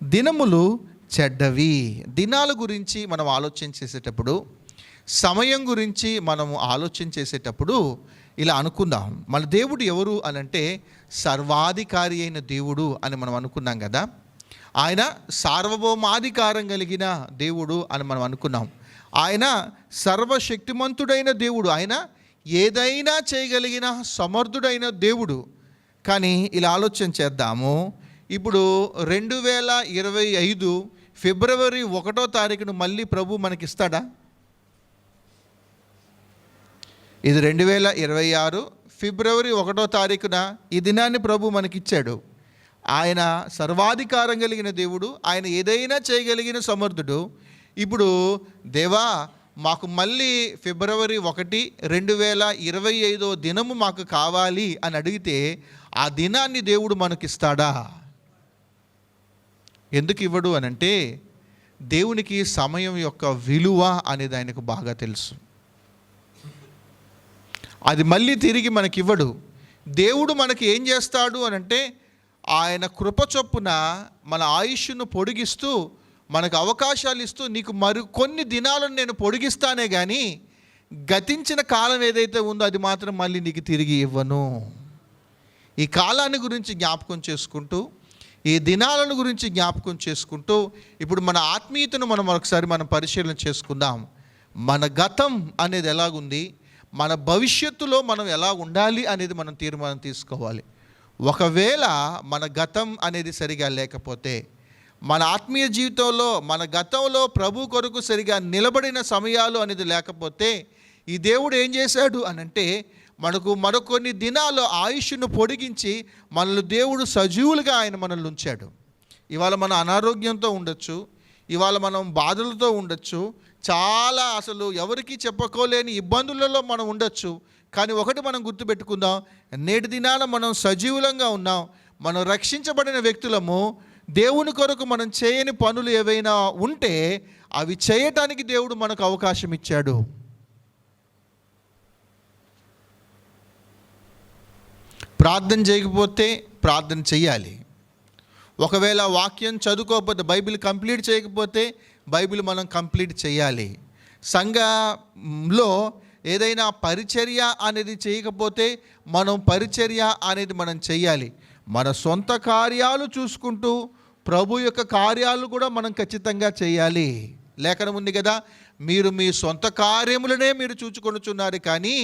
దినములు చెడ్డవి. దినాల గురించి మనం ఆలోచన చేసేటప్పుడు, సమయం గురించి మనము ఆలోచన చేసేటప్పుడు ఇలా అనుకుందాం. మన దేవుడు ఎవరు అనంటే సర్వాధికారి అయిన దేవుడు అని మనం అనుకున్నాం కదా. ఆయన సార్వభౌమాధికారం కలిగిన దేవుడు అని మనం అనుకున్నాం. ఆయన సర్వశక్తిమంతుడైన దేవుడు. ఆయన ఏదైనా చేయగలిగిన సమర్థుడైన దేవుడు. కానీ ఇలా ఆలోచన చేద్దాము. ఇప్పుడు 2025 ఫిబ్రవరి 1వ తారీఖును మళ్ళీ ప్రభు మనకిస్తాడా? ఇది 2026 ఫిబ్రవరి 1వ తారీఖున ఈ దినాన్ని ప్రభు మనకిచ్చాడు. ఆయన సర్వాధికారం కలిగిన దేవుడు. ఆయన ఏదైనా చేయగలిగిన సమర్థుడు. ఇప్పుడు దేవా, మాకు మళ్ళీ ఫిబ్రవరి 1, 2025 దినము మాకు కావాలి అని అడిగితే ఆ దినాన్ని దేవుడు మనకిస్తాడా? ఎందుకు ఇవ్వడు అనంటే దేవునికి సమయం యొక్క విలువ అనేది ఆయనకు బాగా తెలుసు. అది మళ్ళీ తిరిగి మనకి ఇవ్వడు. దేవుడు మనకి ఏం చేస్తాడు అనంటే ఆయన కృప చొప్పున మన ఆయుష్ను పొడిగిస్తూ మనకు అవకాశాలు ఇస్తూ, నీకు కొన్ని దినాలను నేను పొడిగిస్తానే కానీ గతించిన కాలం ఏదైతే ఉందో అది మాత్రం మళ్ళీ నీకు తిరిగి ఇవ్వను. ఈ కాలాన్ని గురించి జ్ఞాపకం చేసుకుంటూ, ఈ దినాలను గురించి జ్ఞాపకం చేసుకుంటూ ఇప్పుడు మన ఆత్మీయతను ఒకసారి పరిశీలన చేసుకుందాం. మన గతం అనేది ఎలాగుంది, మన భవిష్యత్తులో మనం ఎలా ఉండాలి అనేది మనం తీర్మానం తీసుకోవాలి. ఒకవేళ మన గతం అనేది సరిగా లేకపోతే, మన ఆత్మీయ జీవితంలో మన గతంలో ప్రభు కొరకు సరిగా నిలబడిన సమయాలు అనేది లేకపోతే, ఈ దేవుడు ఏం చేశాడు అనంటే మరికొన్ని దినాలు ఆయుష్ను పొడిగించి మనల్ని దేవుడు సజీవులుగా ఆయన మనల్ని ఉంచాడు. ఇవాళ మన అనారోగ్యంతో ఉండొచ్చు, ఇవాళ మనం బాధలతో ఉండొచ్చు, చాలా అసలు ఎవరికి చెప్పుకోలేని ఇబ్బందులలో మనం ఉండొచ్చు. కానీ ఒకటి మనం గుర్తుపెట్టుకుందాం, నేటి దినాన మనం సజీవులంగా ఉన్నాం, మనం రక్షించబడిన వ్యక్తులము. దేవుని కొరకు మనం చేయని పనులు ఏవైనా ఉంటే అవి చేయటానికి దేవుడు మనకు అవకాశం ఇచ్చాడు. ప్రార్థన చేయకపోతే ప్రార్థన చెయ్యాలి. ఒకవేళ వాక్యం చదువుకోకపోతే, బైబిల్ కంప్లీట్ చేయకపోతే బైబిల్ మనం కంప్లీట్ చేయాలి. సంఘంలో ఏదైనా పరిచర్య అనేది చేయకపోతే మనం పరిచర్య అనేది మనం చెయ్యాలి. మన సొంత కార్యాలు చూసుకుంటూ ప్రభు యొక్క కార్యాలు కూడా మనం ఖచ్చితంగా చేయాలి. లేఖనం ఉంది కదా, మీరు మీ సొంత కార్యములనే మీరు చూచుకొనుచున్నారు కానీ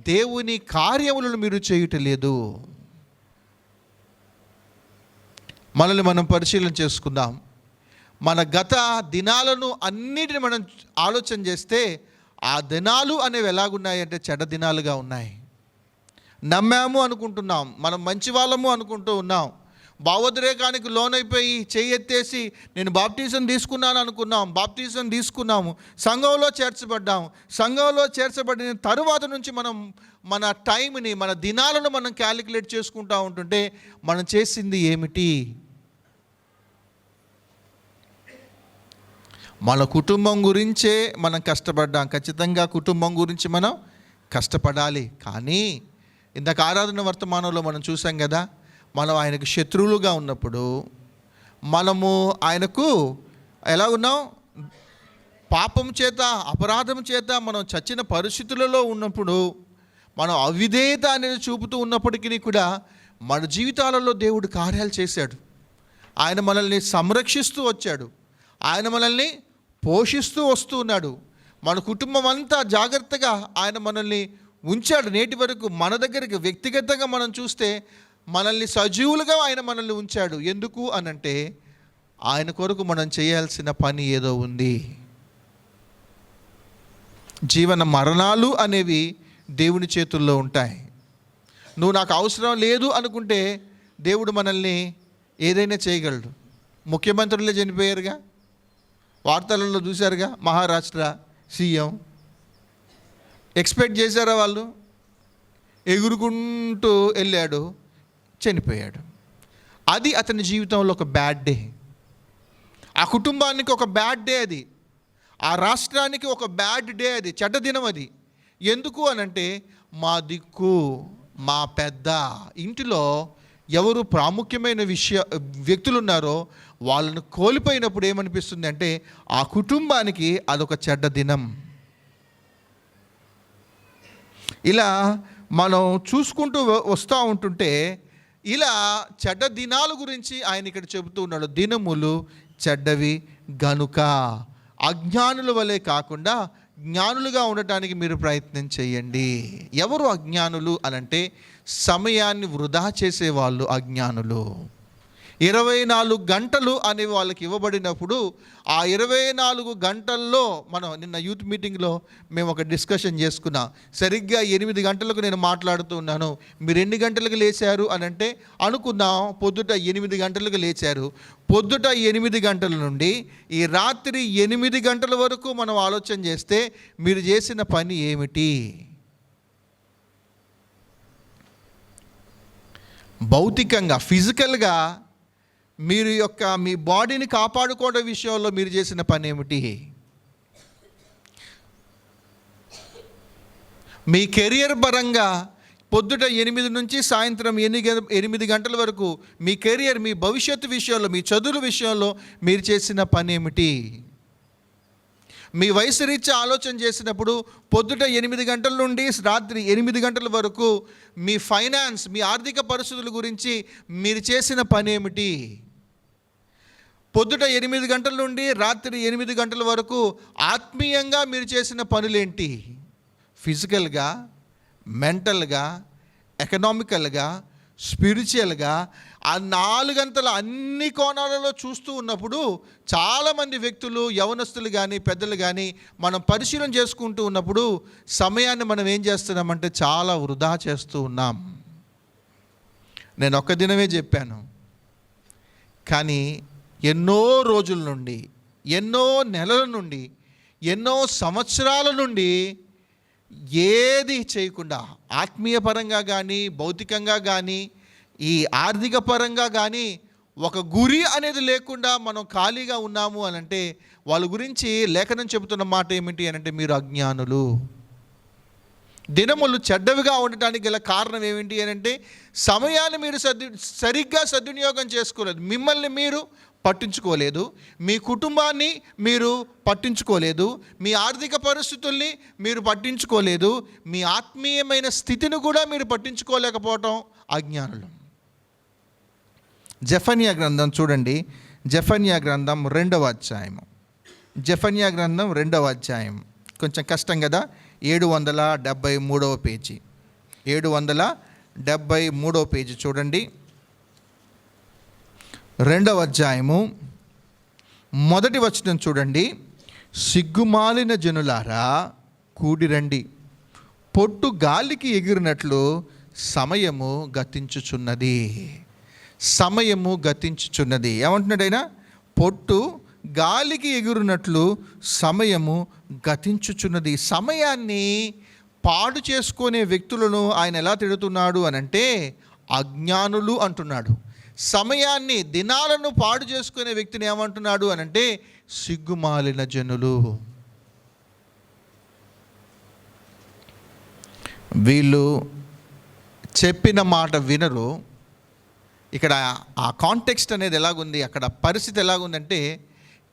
దేవుని కార్యములను మీరు చేయటలేదు. మనల్ని మనం పరిశీలన చేసుకుందాం. మన గత దినాలను అన్నిటిని మనం ఆలోచన చేస్తే ఆ దినాలు అనేవి ఎలాగున్నాయంటే చెడ్డ దినాలుగా ఉన్నాయి. నమ్మాము అనుకుంటున్నాం, మనం మంచి వాళ్ళము అనుకుంటూ ఉన్నాం. భావోద్రేకానికి లోనైపోయి చెయ్యెత్తేసి నేను బాప్టిజం తీసుకున్నాను అనుకున్నాం, బాప్టిజం తీసుకున్నాము, సంఘంలో చేర్చబడ్డాము. సంఘంలో చేర్చబడిన తరువాత నుంచి మనం మన టైంని, మన దినాలను మనం క్యాలిక్యులేట్ చేసుకుంటూ ఉంటుంటే మనం చేసింది ఏమిటి? మన కుటుంబం గురించే మనం కష్టపడ్డాం. ఖచ్చితంగా కుటుంబం గురించి మనం కష్టపడాలి. కానీ ఇందాక ఆరాధన వర్తమానంలో మనం చూసాం కదా, మనం ఆయనకు శత్రువులుగా ఉన్నప్పుడు మనము ఆయనకు ఎలా ఉన్నాం? పాపం చేత, అపరాధం చేత మనం చచ్చిన పరిస్థితులలో ఉన్నప్పుడు, మనం అవిధేయత అనేది చూపుతూ ఉన్నప్పటికీ కూడా మన జీవితాలలో దేవుడు కార్యాలు చేశాడు. ఆయన మనల్ని సంరక్షిస్తూ వచ్చాడు, ఆయన మనల్ని పోషిస్తూ వస్తూ ఉన్నాడు. మన కుటుంబం అంతా జాగ్రత్తగా ఆయన మనల్ని ఉంచాడు. నేటి వరకు మన దగ్గరికి వ్యక్తిగతంగా మనం చూస్తే మనల్ని సజీవులుగా ఆయన మనల్ని ఉంచాడు. ఎందుకు అనంటే ఆయన కొరకు మనం చేయాల్సిన పని ఏదో ఉంది. జీవన మరణాలు అనేవి దేవుని చేతుల్లో ఉంటాయి. నువ్వు నాకు అవసరం లేదు అనుకుంటే దేవుడు మనల్ని ఏదైనా చేయగలడు. ముఖ్యమంత్రులే చనిపోయారుగా, వార్తలలో చూశారుగా. మహారాష్ట్ర సీఎం ఎక్స్పెక్ట్ చేశారా? వాళ్ళు ఎగురుకుంటూ వెళ్ళాడు, చనిపోయాడు. అది అతని జీవితంలో ఒక బ్యాడ్ డే. ఆ కుటుంబానికి ఒక బ్యాడ్ డే అది. ఆ రాష్ట్రానికి ఒక బ్యాడ్ డే అది, చెడ్డ దినం అది. ఎందుకు అనంటే మా దిక్కు, మా పెద్ద ఇంటిలో ఎవరు ప్రాముఖ్యమైన వ్యక్తులు ఉన్నారో వాళ్ళను కోల్పోయినప్పుడు ఏమనిపిస్తుంది అంటే ఆ కుటుంబానికి అదొక చెడ్డ దినం. ఇలా మనం చూసుకుంటూ వస్తూ ఉంటుంటే ఇలా చెడ్డ దినాల గురించి ఆయన ఇక్కడ చెబుతూ ఉన్నాడు. దినములు చెడ్డవి గనుక అజ్ఞానుల వలె కాకుండా జ్ఞానులుగా ఉండటానికి మీరు ప్రయత్నం చేయండి. ఎవరు అజ్ఞానులు అనంటే సమయాన్ని వృధా చేసేవాళ్ళు అజ్ఞానులు. 24 గంటలు అనే వాళ్ళకి ఇవ్వబడినప్పుడు ఆ 24 గంటల్లో మనం నిన్న యూత్ మీటింగ్లో మేము ఒక డిస్కషన్ చేసుకున్నాం. సరిగ్గా 8 గంటలకు నేను మాట్లాడుతూ ఉన్నాను. మీరు ఎన్ని గంటలకు లేచారు అని అంటే అనుకున్నాం పొద్దుట 8 గంటలకు లేచారు. పొద్దుట 8 గంటల నుండి ఈ రాత్రి 8 గంటల వరకు మనం ఆలోచన చేస్తే మీరు చేసిన పని ఏమిటి? భౌతికంగా ఫిజికల్గా మీ బాడీని కాపాడుకోవడం విషయంలో మీరు చేసిన పని ఏమిటి? మీ కెరియర్ పరంగా పొద్దుట 8 నుంచి సాయంత్రం 8 గంటల వరకు మీ కెరియర్, మీ భవిష్యత్తు విషయంలో, మీ చదువుల విషయంలో మీరు చేసిన పని ఏమిటి? మీ వయసు రీత్యా ఆలోచన చేసినప్పుడు పొద్దుట 8 గంటల నుండి రాత్రి 8 గంటల వరకు మీ ఫైనాన్స్, మీ ఆర్థిక పరిస్థితుల గురించి మీరు చేసిన పని ఏమిటి? పొద్దుట 8 గంటల నుండి రాత్రి 8 గంటల వరకు ఆత్మీయంగా మీరు చేసిన పనులేంటి? ఫిజికల్గా, మెంటల్గా, ఎకనామికల్గా, స్పిరిచువల్గా ఆ 4 గంటల అన్ని కోణాలలో చూస్తూ ఉన్నప్పుడు చాలామంది వ్యక్తులు, యవనస్తులు కానీ పెద్దలు కానీ మనం పరిశీలన చేసుకుంటూ ఉన్నప్పుడు సమయాన్ని మనం ఏం చేస్తున్నామంటే చాలా వృధా చేస్తూ ఉన్నాం. నేను ఒక్క దినమే చెప్పాను, కానీ ఎన్నో రోజుల నుండి, ఎన్నో నెలల నుండి, ఎన్నో సంవత్సరాల నుండి ఏది చేయకుండా ఆత్మీయ పరంగా కానీ, భౌతికంగా కానీ, ఈ ఆర్థిక పరంగా కానీ ఒక గురి అనేది లేకుండా మనం ఖాళీగా ఉన్నాము అని అంటే వాళ్ళ గురించి లేఖనం చెబుతున్న మాట ఏమిటి అని అంటే మీరు అజ్ఞానులు. దినములు చెడ్డవిగా ఉండటానికి గల కారణం ఏమిటి అని అంటే సమయాన్ని మీరు సరిగ్గా సద్వినియోగం చేసుకోలేదు. మిమ్మల్ని మీరు పట్టించుకోలేదు, మీ కుటుంబాన్ని మీరు పట్టించుకోలేదు, మీ ఆర్థిక పరిస్థితుల్ని మీరు పట్టించుకోలేదు, మీ ఆత్మీయమైన స్థితిని కూడా మీరు పట్టించుకోలేకపోవటం అజ్ఞానులు. జెఫన్యా గ్రంథం చూడండి, జెఫన్యా గ్రంథం 2వ అధ్యాయం. జెఫన్యా గ్రంథం 2వ అధ్యాయం కొంచెం కష్టం కదా. 773వ పేజీ, 773వ పేజీ చూడండి. 2వ అధ్యాయము 1వ వచనం చూడండి. సిగ్గుమాలిన జనులారా కూడిరండి, పొట్టు గాలికి ఎగిరినట్లు సమయము గతించుచున్నది. సమయము గతించుచున్నది. ఏమంటున్నాడైనా? పొట్టు గాలికి ఎగురునట్లు సమయము గతించుచున్నది. సమయాన్ని పాడు చేసుకునే వ్యక్తులను ఆయన ఎలా తిడుతున్నాడు అనంటే అజ్ఞానులు అంటున్నాడు. సమయాన్ని, దినాలను పాడు చేసుకునే వ్యక్తిని ఏమంటున్నాడు అనంటే సిగ్గుమాలిన జనులు. వీళ్ళు చెప్పిన మాట వినరు. ఇక్కడ ఆ కాంటెక్స్ట్ అనేది ఎలాగుంది, అక్కడ పరిస్థితి ఎలాగుందంటే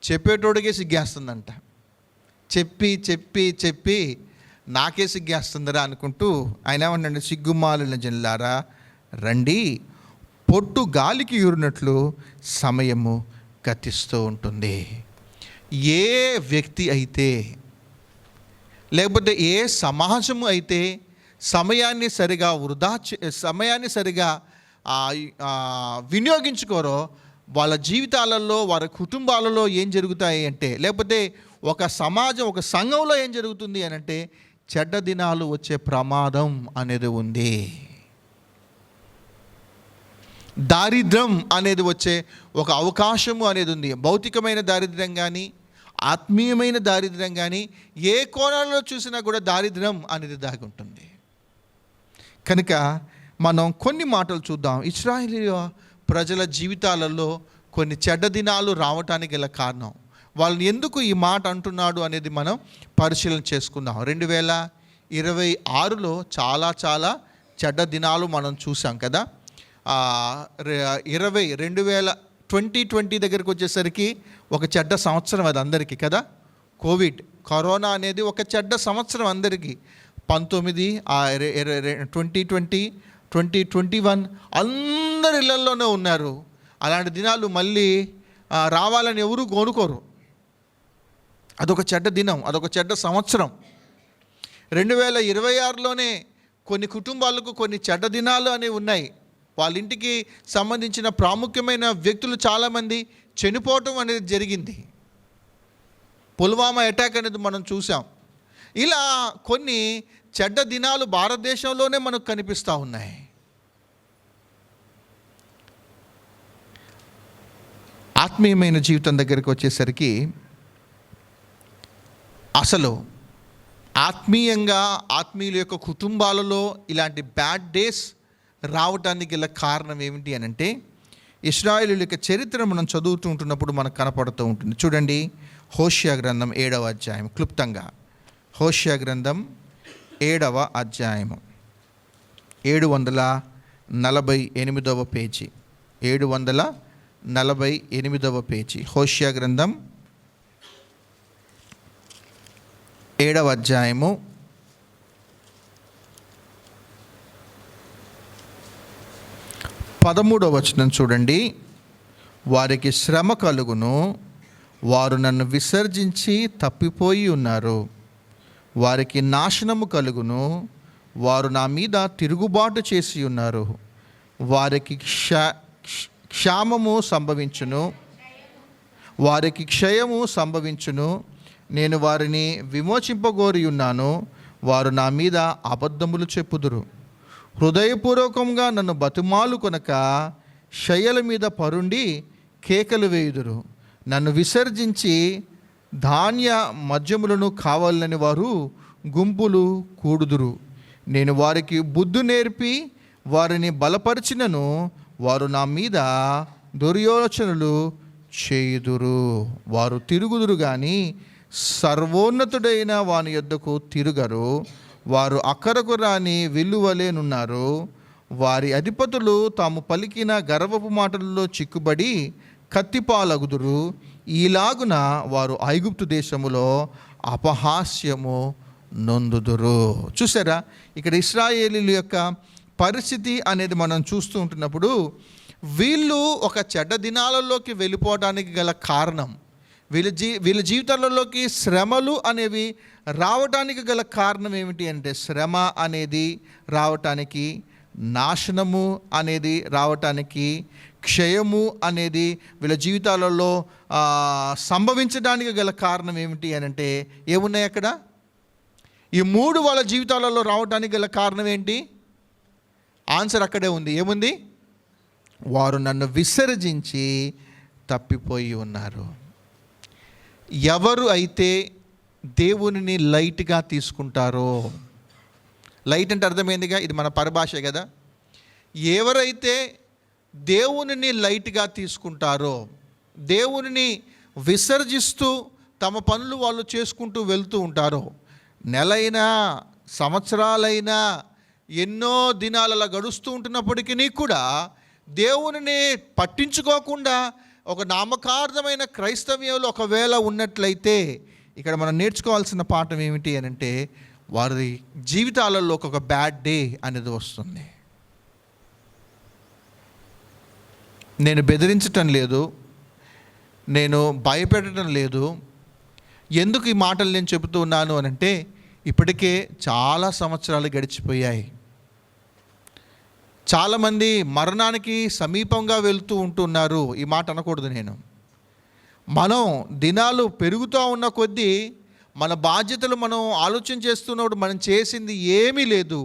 చెప్పేటోడికే సిగ్గేస్తుందంట. చెప్పి చెప్పి చెప్పి నాకే సిగ్గేస్తుందిరా అనుకుంటూ ఆయన ఏమన్నాడు? సిగ్గుమాలిన జనులారా రండి, పొట్టు గాలికి ఊరినట్లు సమయము గతిస్తూ ఉంటుంది. ఏ వ్యక్తి అయితే, లేకపోతే ఏ సమాజము అయితే సమయాన్ని సరిగా వినియోగించుకోరో వాళ్ళ జీవితాలలో, వారి కుటుంబాలలో ఏం జరుగుతాయి అంటే, లేకపోతే ఒక సమాజం, ఒక సంఘంలో ఏం జరుగుతుంది అని అంటే చెడ్డ దినాలు వచ్చే ప్రమాదం అనేది ఉంది. దారిద్ర్యం అనేది వచ్చే ఒక అవకాశము అనేది ఉంది. భౌతికమైన దారిద్ర్యం కానీ, ఆత్మీయమైన దారిద్ర్యం కానీ, ఏ కోణాలలో చూసినా కూడా దారిద్ర్యం అనేది దాగి ఉంటుంది. కనుక మనం కొన్ని మాటలు చూద్దాం. ఇశ్రాయేలు ప్రజల జీవితాలలో కొన్ని చెడ్డ దినాలు రావటానికి గల కారణం, వాళ్ళని ఎందుకు ఈ మాట అంటున్నాడు అనేది మనం పరిశీలన చేసుకుందాం. 2026లో చాలా చెడ్డ దినాలు మనం చూసాం కదా. 2020 దగ్గరికి వచ్చేసరికి ఒక చెడ్డ సంవత్సరం అది అందరికీ కదా. కరోనా అనేది ఒక చెడ్డ సంవత్సరం అందరికీ. 2020, 2021 అందరి ఇళ్లలోనే ఉన్నారు. అలాంటి దినాలు మళ్ళీ రావాలని ఎవరు కోరుకోరు. అదొక చెడ్డ దినం, అదొక చెడ్డ సంవత్సరం. 2026లోనే కొన్ని కుటుంబాలకు కొన్ని చెడ్డ దినాలు అనేవి ఉన్నాయి. వాళ్ళ ఇంటికి సంబంధించిన ప్రాముఖ్యమైన వ్యక్తులు చాలామంది చనిపోవటం అనేది జరిగింది. పుల్వామా అటాక్ అనేది మనం చూసాం. ఇలా కొన్ని చెడ్డ దినాలు భారతదేశంలోనే మనకు కనిపిస్తూ ఉన్నాయి. ఆత్మీయమైన జీవితం దగ్గరికి వచ్చేసరికి అసలు ఆత్మీయంగా ఆత్మీయుల యొక్క కుటుంబాలలో ఇలాంటి బ్యాడ్ డేస్ రావటానికి గల కారణం ఏమిటి అని అంటే, ఇశ్రాయేలీయుల యొక్క చరిత్ర మనం చదువుతూ ఉంటున్నప్పుడు మనకు కనపడుతూ ఉంటుంది. చూడండి, హోషేయ గ్రంథం 7వ అధ్యాయం క్లుప్తంగా. హోషేయ గ్రంథం 7వ అధ్యాయము 748వ పేజీ. 748వ పేజీ. హోషేయ గ్రంథం 7వ అధ్యాయము 13వ వచనం చూడండి. వారికి శ్రమ కలుగును, వారు నన్ను విసర్జించి తప్పిపోయి ఉన్నారు. వారికి నాశనము కలుగును, వారు నా మీద తిరుగుబాటు చేసి ఉన్నారు. వారికి క్షామము సంభవించును, వారికి క్షయము సంభవించును. నేను వారిని విమోచింపగోరి ఉన్నాను. వారు నా మీద అబద్ధములు చెప్పుదురు. హృదయపూర్వకంగా నన్ను బతిమాలు కొనక శయ్యల మీద పరుండి కేకలు వేయుదురు. నన్ను విసర్జించి ధాన్య మద్యములను కావాలని వారు గుంపులు కూడుదురు. నేను వారికి బుద్ధి నేర్పి వారిని బలపరిచినను, వారు నా మీద దుర్యోచనలు చేయుదురు. వారు తిరుగుదురు కానీ సర్వోన్నతుడైన వాని యొద్దకు తిరుగరు. వారు అక్కరకు రాని విల్లువలేనున్నారు. వారి అధిపతులు తాము పలికిన గర్వపు మాటలలో చిక్కుబడి కత్తిపాలగుదురు. ఈలాగున వారు ఐగుప్తు దేశములో అపహాస్యము నొందుదురు. చూసారా, ఇక్కడ ఇశ్రాయేలీయుల యొక్క పరిస్థితి అనేది మనం చూస్తూ ఉంటున్నప్పుడు, వీళ్ళు ఒక చెడ్డ దినాలలోకి వెళ్ళిపోవడానికి గల కారణం, వీళ్ళ జీవితాలలోకి శ్రమలు అనేవి రావటానికి గల కారణం ఏమిటి అంటే, శ్రమ అనేది రావటానికి, నాశనము అనేది రావటానికి, క్షయము అనేది వీళ్ళ జీవితాలలో సంభవించడానికి గల కారణం ఏమిటి అని అంటే, ఏమున్నాయి అక్కడ? ఈ మూడు వాళ్ళ జీవితాలలో రావటానికి గల కారణం ఏంటి? ఆన్సర్ అక్కడే ఉంది. ఏముంది? వారు నన్ను విసర్జించి తప్పిపోయి ఉన్నారు. ఎవరు అయితే దేవునిని లైట్గా తీసుకుంటారో, లైట్ అంటే అర్థమైందిగా, ఇది మన పరిభాష కదా. ఎవరైతే దేవునిని లైట్గా తీసుకుంటారో, దేవునిని విసర్జిస్తూ తమ పనులు వాళ్ళు చేసుకుంటూ వెళ్తూ ఉంటారో, నెలైనా సంవత్సరాలైనా ఎన్నో దినాలలో గడుస్తూ ఉంటున్నప్పటికీ కూడా దేవునిని పట్టించుకోకుండా ఒక నామకార్థమైన క్రైస్తవ్యంలో ఒకవేళ ఉన్నట్లయితే, ఇక్కడ మనం నేర్చుకోవాల్సిన పాఠం ఏమిటి అని అంటే, వారి జీవితాలలో ఒక బ్యాడ్ డే అనేది వస్తుంది. నేను బెదిరించటం లేదు, నేను భయపెట్టడం లేదు. ఎందుకు ఈ మాటలు నేను చెబుతూ ఉన్నాను అని అంటే, ఇప్పటికే చాలా సంవత్సరాలు గడిచిపోయాయి. చాలామంది మరణానికి సమీపంగా వెళ్తూ ఉంటున్నారు. ఈ మాట అనకూడదు నేను. మనం దినాలు పెరుగుతూ ఉన్న కొద్దీ మన బాధ్యతలు మనం ఆలోచన చేస్తున్నప్పుడు మనం చేసింది ఏమీ లేదు.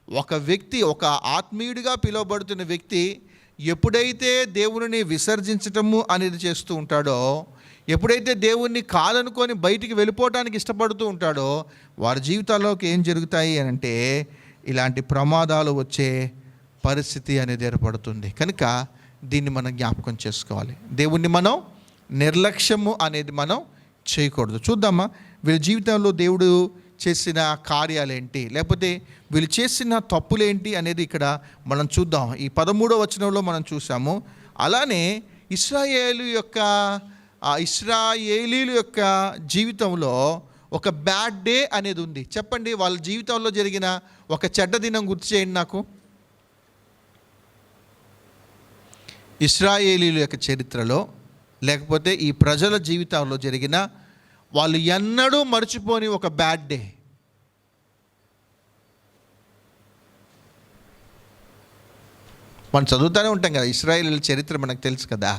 ఒక వ్యక్తి, ఒక ఆత్మీయుడిగా పిలువబడుతున్న వ్యక్తి ఎప్పుడైతే దేవుని విసర్జించటము అనేది చేస్తూ ఉంటాడో, ఎప్పుడైతే దేవుణ్ణి కాదనుకొని బయటికి వెళ్ళిపోవటానికి ఇష్టపడుతూ ఉంటాడో, వారి జీవితాల్లోకి ఏం జరుగుతాయి అని అంటే, ఇలాంటి ప్రమాదాలు వచ్చే పరిస్థితి అనేది ఏర్పడుతుంది. కనుక దీన్ని మనం జ్ఞాపకం చేసుకోవాలి. దేవుణ్ణి మనం నిర్లక్ష్యము అనేది మనం చేయకూడదు. చూద్దామా వీళ్ళ జీవితంలో దేవుడు చేసిన కార్యాలేంటి, లేకపోతే వీళ్ళు చేసిన తప్పులేంటి అనేది ఇక్కడ మనం చూద్దాం. ఈ 13వ వచనంలో మనం చూసాము. అలానే ఇశ్రాయేలీల యొక్క జీవితంలో ఒక బ్యాడ్ డే అనేది ఉంది. చెప్పండి, వాళ్ళ జీవితంలో జరిగిన ఒక చెడ్డ దినం గుర్తు చేయండి నాకు. ఇశ్రాయేలీల యొక్క చరిత్రలో, లేకపోతే ఈ ప్రజల జీవితంలో జరిగిన వాళ్ళు ఎన్నడూ మర్చిపోని ఒక బ్యాడ్ డే. మనం చదువుతూనే ఉంటాం కదా, ఇశ్రాయేలీల చరిత్ర మనకు తెలుసు కదా.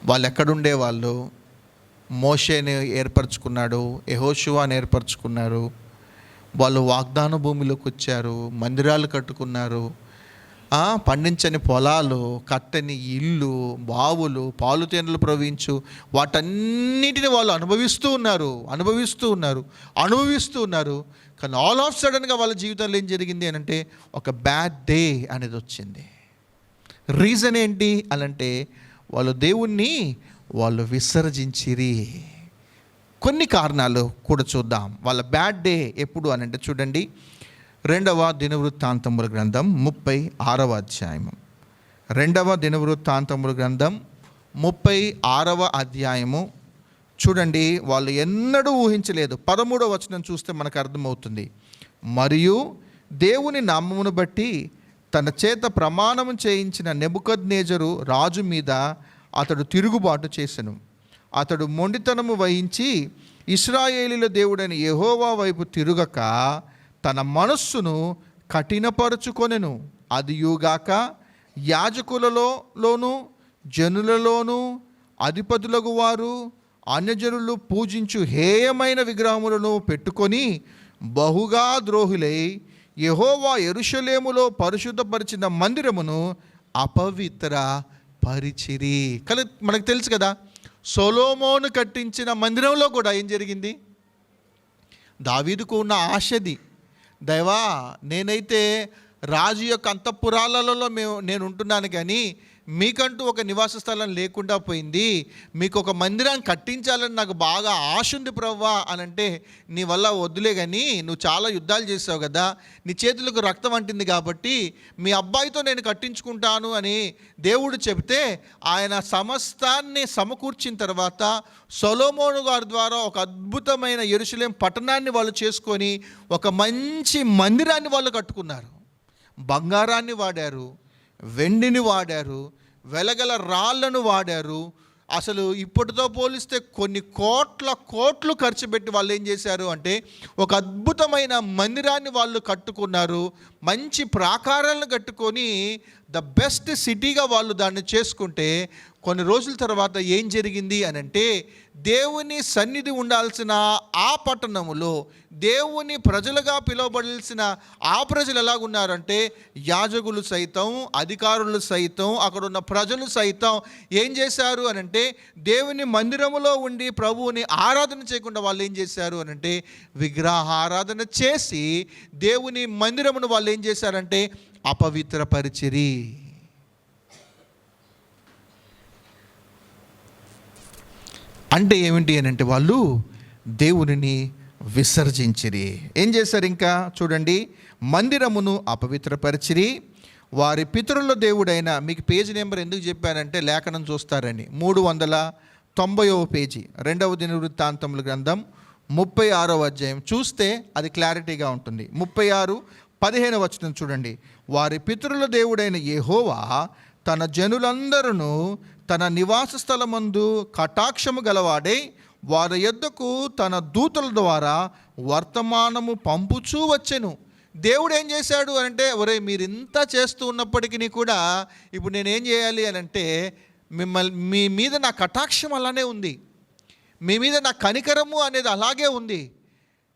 వాళ్ళు ఎక్కడుండే వాళ్ళు, మోషేని ఏర్పరచుకున్నాడు, యెహోషువని ఏర్పరచుకున్నారు. వాళ్ళు వాగ్దాన భూమిలోకి వచ్చారు, మందిరాలు కట్టుకున్నారు, పండించని పొలాలు, కట్టని ఇల్లు, బావులు, పాలుతేనెలు ప్రవహించు వాటన్నిటిని వాళ్ళు అనుభవిస్తూ ఉన్నారు. కానీ ఆల్ ఆఫ్ సడన్గా వాళ్ళ జీవితంలో ఏం జరిగింది అని అంటే ఒక బ్యాడ్ డే అనేది వచ్చింది. రీజన్ ఏంటి అనంటే వాళ్ళు దేవుణ్ణి విసర్జించిరి. కొన్ని కారణాలు కూడా చూద్దాం. వాళ్ళ బ్యాడ్ డే ఎప్పుడు అని అంటే చూడండి, 2వ దినవృత్తాంతముల గ్రంథం 36వ అధ్యాయము. 2వ దినవృత్తాంతముల గ్రంథం 36వ అధ్యాయము చూడండి. వాళ్ళు ఎన్నడూ ఊహించలేదు. 13వ వచనం చూస్తే మనకు అర్థమవుతుంది. మరియు దేవుని నామమును బట్టి తన చేత ప్రమాణము చేయించిన నెబుకద్నెజరు రాజు మీద అతడు తిరుగుబాటు చేసెను. అతడు మొండితనము వహించి ఇశ్రాయేలీల దేవుడైన యెహోవా వైపు తిరుగక తన మనస్సును కఠినపరుచుకొనెను. అదియుగాక యాజకులలోను జనులలోను అధిపతులకు వారు అన్యజనులు పూజించు హేయమైన విగ్రహములను పెట్టుకొని బహుగా ద్రోహులై యెహోవా యెరూషలేములో పరిశుద్ధపరిచిన మందిరమును అపవిత్ర పరిచిరి. మనకు తెలుసు కదా, సొలొమోను కట్టించిన మందిరంలో కూడా ఏం జరిగింది? దావీదుకు ఉన్న ఆశది, దైవా నేనైతే రాజు యొక్క అంతఃపురాలలో నేను ఉంటున్నాను, కానీ మీకంటూ ఒక నివాస స్థలం లేకుండా పోయింది. మీకు ఒక మందిరాన్ని కట్టించాలని నాకు బాగా ఆశ ఉంది ప్రభువా అని అంటే, నీ వల్ల వద్దులే, కానీ నువ్వు చాలా యుద్ధాలు చేసావు కదా, నీ చేతులకు రక్తం అంటింది కాబట్టి మీ అబ్బాయితో నేను కట్టించుకుంటాను అని దేవుడు చెబితే, ఆయన సమస్తాన్ని సమకూర్చిన తర్వాత సొలొమోను గారి ద్వారా ఒక అద్భుతమైన యెరూషలేం పట్టణాన్ని వాళ్ళు చేసుకొని ఒక మంచి మందిరాన్ని వాళ్ళు కట్టుకున్నారు. బంగారాన్ని వాడారు, వెండిని వాడారు, వెలగల రాళ్లను వాడారు. అసలు ఇప్పటితో పోలిస్తే కొన్ని కోట్లు ఖర్చు పెట్టి వాళ్ళు ఏం చేశారు అంటే ఒక అద్భుతమైన మందిరాన్ని వాళ్ళు కట్టుకున్నారు. మంచి ప్రాకారాలను కట్టుకొని ద బెస్ట్ సిటీగా వాళ్ళు దాన్ని చేసుకుంటే, కొన్ని రోజుల తర్వాత ఏం జరిగింది అని అంటే, దేవుని సన్నిధి ఉండాల్సిన ఆ పట్టణములో దేవుని ప్రజలుగా పిలువబడాల్సిన ఆ ప్రజలు ఎలాగున్నారంటే, యాజకులు సైతం, అధికారులు సైతం, అక్కడున్న ప్రజలు సైతం ఏం చేశారు అని అంటే, దేవుని మందిరములో ఉండి ప్రభువుని ఆరాధన చేయకుండా వాళ్ళు ఏం చేశారు అని అంటే విగ్రహారాధన చేసి దేవుని మందిరమును వాళ్ళు ఏం చేశారంటే అపవిత్రపరిచిరి. అంటే ఏమిటి అని అంటే వాళ్ళు దేవునిని విసర్జించిరి. ఏం చేశారు ఇంకా చూడండి, మందిరమును అపవిత్రపరిచిరి. వారి పితరుల దేవుడైన, మీకు పేజీ నెంబర్ ఎందుకు చెప్పానంటే లేఖనం చూస్తారని, 390వ పేజీ, 2వ దినవృత్తాంతముల గ్రంథం 36వ అధ్యాయం చూస్తే అది క్లారిటీగా ఉంటుంది. 36:15 వచనం చూడండి. వారి పితరుల దేవుడైన యెహోవా తన జనులందరూ తన నివాస స్థలమందు కటాక్షము గలవాడై వారి యొద్దకు తన దూతల ద్వారా వర్తమానము పంపుచూ వచ్చెను. దేవుడు ఏం చేశాడు అంటే, ఒరే మీరు ఇంత చేస్తూ ఉన్నప్పటికీ కూడా ఇప్పుడు నేనేం చేయాలి అని అంటే, మీ మీద నా కటాక్షం అలానే ఉంది, మీ మీద నా కనికరము అనేది అలాగే ఉంది.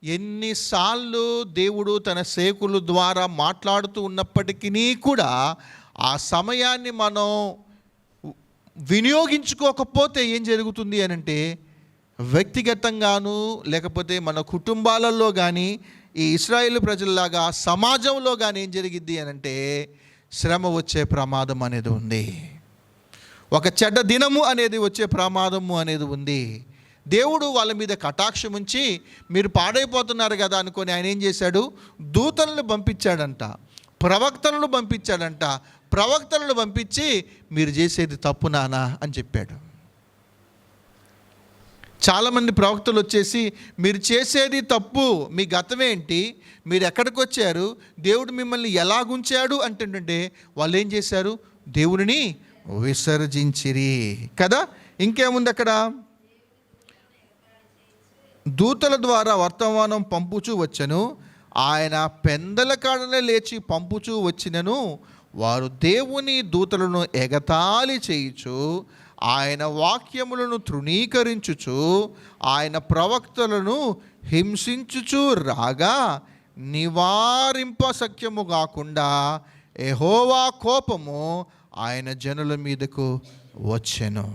ఎన్నిసార్లు దేవుడు తన సేవకుల ద్వారా మాట్లాడుతూ ఉన్నప్పటికీ కూడా ఆ సమయాన్ని మనం వినియోగించుకోకపోతే ఏం జరుగుతుంది అని అంటే, వ్యక్తిగతంగాను లేకపోతే మన కుటుంబాలలో కానీ ఈ ఇశ్రాయేలు ప్రజల్లాగా సమాజంలో కానీ ఏం జరిగిద్ది అని అంటే శ్రమ వచ్చే ప్రమాదం అనేది ఉంది. ఒక చెడ్డ దినము అనేది వచ్చే ప్రమాదము అనేది ఉంది. దేవుడు వాళ్ళ మీద కటాక్షం ఉంచి మీరు పాడైపోతున్నారు కదా అనుకొని ఆయన ఏం చేశాడు, దూతలను పంపించాడంట. ప్రవక్తలను పంపించాడంట. ప్రవక్తలను పంపించి మీరు చేసేది తప్పు నానా అని చెప్పాడు. చాలామంది ప్రవక్తలు వచ్చేసి మీరు చేసేది తప్పు, మీ గతమేంటి, మీరు ఎక్కడికి వచ్చారు, దేవుడు మిమ్మల్ని ఎలాగుంచాడు అంటుంటే వాళ్ళు ఏం చేశారు? దేవుడిని విసర్జించిరి కదా. ఇంకేముంది అక్కడ? దూతల ద్వారా వర్తమానం పంపుచూ వచ్చెను, ఆయన పెందల కాడనే లేచి పంపుచూ వచ్చినను వారు దేవుని దూతలను ఎగతాళి చేయుచు ఆయన వాక్యములను తృణీకరించుచు ఆయన ప్రవక్తలను హింసించుచు రాగా నివారింప సఖ్యము కాకుండా యెహోవా కోపము ఆయన జనుల మీదకు వచ్చెను.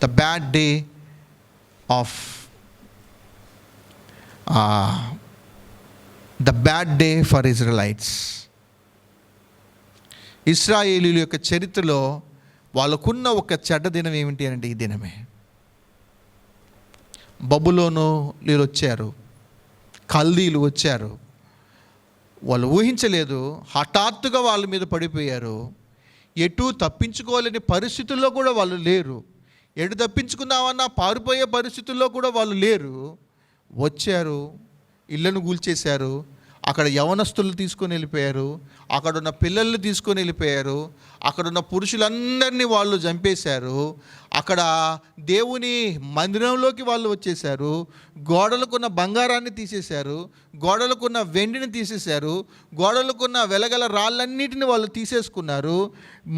The bad day of the bad day for Israelites. ఇశ్రాయేలీయుల యొక్క చరిత్రలో వాళ్ళకున్న ఒక చెడ్డ దినం ఏమిటి అంటే ఈ దినమే. బబులోనులు వచ్చారు, కల్దీలు వచ్చారు, వాళ్ళు ఊహించలేదు, హఠాత్తుగా వాళ్ళ మీద పడిపోయారు. ఎటు తప్పించుకోలేని పరిస్థితుల్లో కూడా వాళ్ళు లేరు. ఎటు తప్పించుకుందామన్నా పారిపోయే పరిస్థితుల్లో కూడా వాళ్ళు లేరు. వచ్చారు, ఇళ్లను కూల్చేశారు, అక్కడ యవనస్తులు తీసుకొని వెళ్ళిపోయారు, అక్కడున్న పిల్లల్ని తీసుకొని వెళ్ళిపోయారు, అక్కడున్న పురుషులందరినీ వాళ్ళు చంపేశారు. అక్కడ దేవుని మందిరంలోకి వాళ్ళు వచ్చేసారు. గోడలకున్న బంగారాన్ని తీసేశారు, గోడలకున్న వెండిని తీసేశారు, గోడలకున్న వెలగల రాళ్ళన్నిటిని వాళ్ళు తీసేసుకున్నారు.